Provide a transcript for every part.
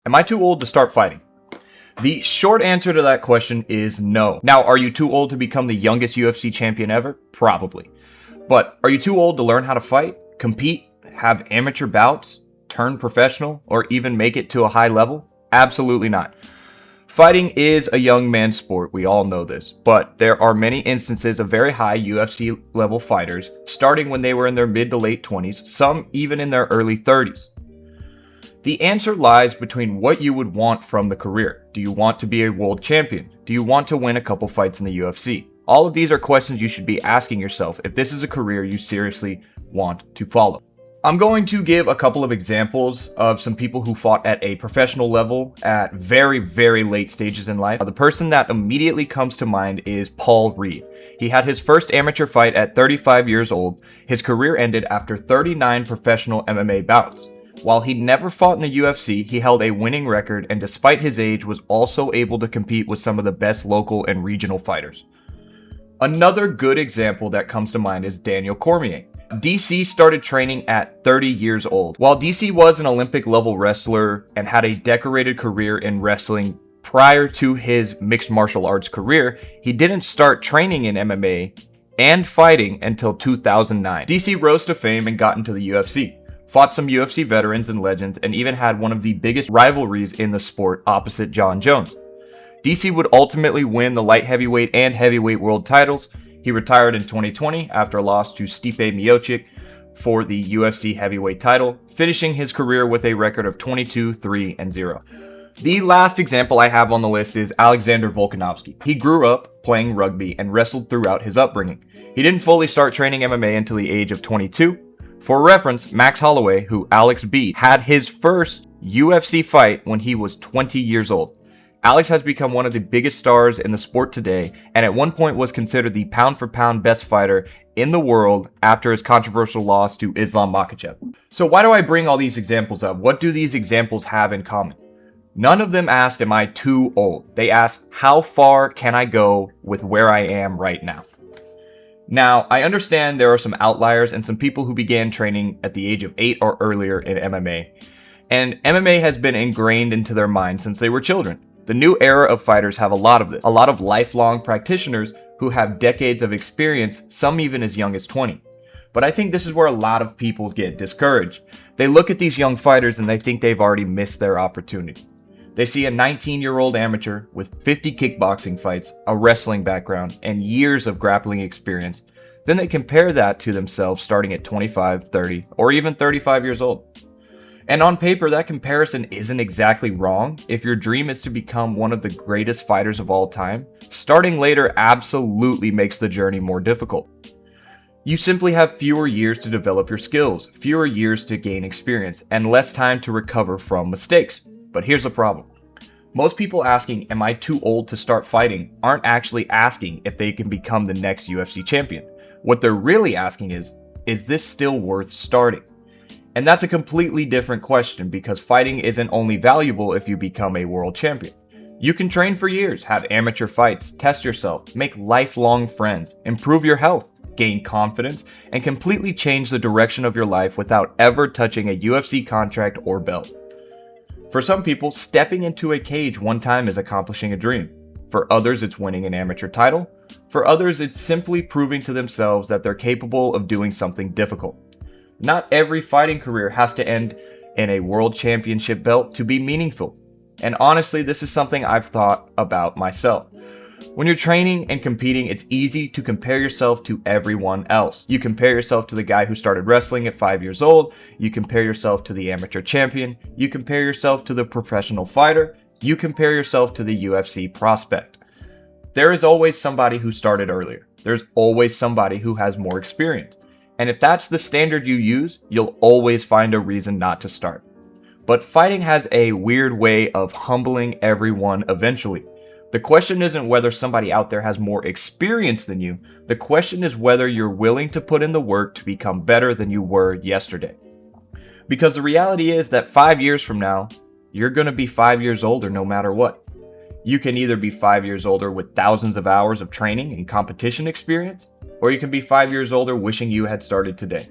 Am I too old to start fighting? The short answer to that question is no. Now, are you too old to become the youngest UFC champion ever? Probably. But are you too old to learn how to fight, compete, have amateur bouts, turn professional, or even make it to a high level? Absolutely not. Fighting is a young man's sport, we all know this, but there are many instances of very high UFC level fighters starting when they were in their mid to late 20s, some even in their early 30s. The answer lies between what you would want from the career. Do you want to be a world champion? Do you want to win a couple fights in the UFC? All of these are questions you should be asking yourself if this is a career you seriously want to follow. I'm going to give a couple of examples of some people who fought at a professional level at very, very late stages in life. The person that immediately comes to mind is Paul Reed. He had his first amateur fight at 35 years old. His career ended after 39 professional MMA bouts. While he never fought in the UFC, he held a winning record and despite his age was also able to compete with some of the best local and regional fighters. Another good example that comes to mind is Daniel Cormier. DC started training at 30 years old. While DC was an Olympic level wrestler and had a decorated career in wrestling prior to his mixed martial arts career, he didn't start training in MMA and fighting until 2009. DC rose to fame and got into the UFC. Fought some UFC veterans and legends, and even had one of the biggest rivalries in the sport opposite John Jones. DC would ultimately win the light heavyweight and heavyweight world titles. He retired in 2020 after a loss to Stipe Miocic for the UFC heavyweight title, finishing his career with a record of 22-3-0. The last example I have on the list is Alexander Volkanovski. He grew up playing rugby and wrestled throughout his upbringing. He didn't fully start training MMA until the age of 22. For reference, Max Holloway, who Alex beat, had his first UFC fight when he was 20 years old. Alex has become one of the biggest stars in the sport today, and at one point was considered the pound-for-pound best fighter in the world after his controversial loss to Islam Makhachev. So why do I bring all these examples up? What do these examples have in common? None of them asked, am I too old? They asked, how far can I go with where I am right now? Now, I understand there are some outliers and some people who began training at the age of 8 or earlier in MMA. And MMA has been ingrained into their minds since they were children. The new era of fighters have a lot of this. A lot of lifelong practitioners who have decades of experience, some even as young as 20. But I think this is where a lot of people get discouraged. They look at these young fighters and they think they've already missed their opportunity. They see a 19-year-old amateur with 50 kickboxing fights, a wrestling background, and years of grappling experience. Then they compare that to themselves starting at 25, 30, or even 35 years old. And on paper, that comparison isn't exactly wrong. If your dream is to become one of the greatest fighters of all time, starting later absolutely makes the journey more difficult. You simply have fewer years to develop your skills, fewer years to gain experience, and less time to recover from mistakes. But here's the problem. Most people asking, am I too old to start fighting, aren't actually asking if they can become the next UFC champion. What they're really asking is this still worth starting? And that's a completely different question because fighting isn't only valuable if you become a world champion. You can train for years, have amateur fights, test yourself, make lifelong friends, improve your health, gain confidence, and completely change the direction of your life without ever touching a UFC contract or belt. For some people, stepping into a cage one time is accomplishing a dream. For others, it's winning an amateur title. For others, it's simply proving to themselves that they're capable of doing something difficult. Not every fighting career has to end in a world championship belt to be meaningful. And honestly, this is something I've thought about myself. When you're training and competing, it's easy to compare yourself to everyone else. You compare yourself to the guy who started wrestling at 5 years old. You compare yourself to the amateur champion. You compare yourself to the professional fighter. You compare yourself to the UFC prospect. There is always somebody who started earlier. There's always somebody who has more experience. And if that's the standard you use, you'll always find a reason not to start. But fighting has a weird way of humbling everyone eventually. The question isn't whether somebody out there has more experience than you. The question is whether you're willing to put in the work to become better than you were yesterday. Because the reality is that 5 years from now, you're going to be 5 years older no matter what. You can either be 5 years older with thousands of hours of training and competition experience, or you can be 5 years older wishing you had started today.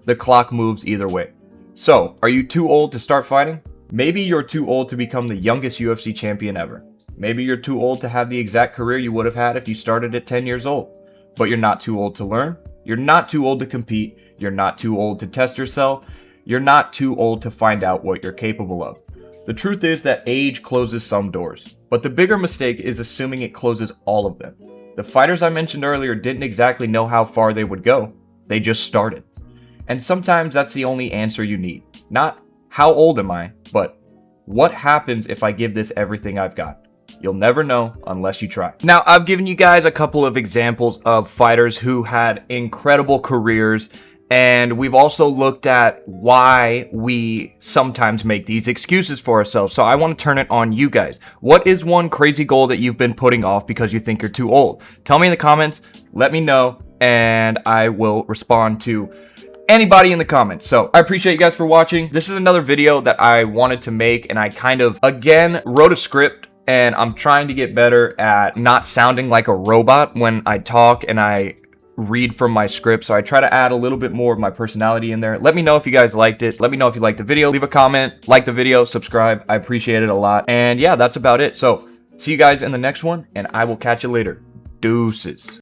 The clock moves either way. So, are you too old to start fighting? Maybe you're too old to become the youngest UFC champion ever. Maybe you're too old to have the exact career you would have had if you started at 10 years old. But you're not too old to learn. You're not too old to compete. You're not too old to test yourself. You're not too old to find out what you're capable of. The truth is that age closes some doors, but the bigger mistake is assuming it closes all of them. The fighters I mentioned earlier didn't exactly know how far they would go. They just started. And sometimes that's the only answer you need. Not how old am I, but what happens if I give this everything I've got? You'll never know unless you try. Now, I've given you guys a couple of examples of fighters who had incredible careers, and we've also looked at why we sometimes make these excuses for ourselves. So I want to turn it on you guys. What is one crazy goal that you've been putting off because you think you're too old? Tell me in the comments, let me know, and I will respond to anybody in the comments. So I appreciate you guys for watching. This is another video that I wanted to make, and I kind of, again, wrote a script, and I'm trying to get better at not sounding like a robot when I talk and I read from my script. So I try to add a little bit more of my personality in there. Let me know if you guys liked it. Let me know if you liked the video. Leave a comment, like the video, subscribe. I appreciate it a lot. And yeah, that's about it. So see you guys in the next one, and I will catch you later. Deuces.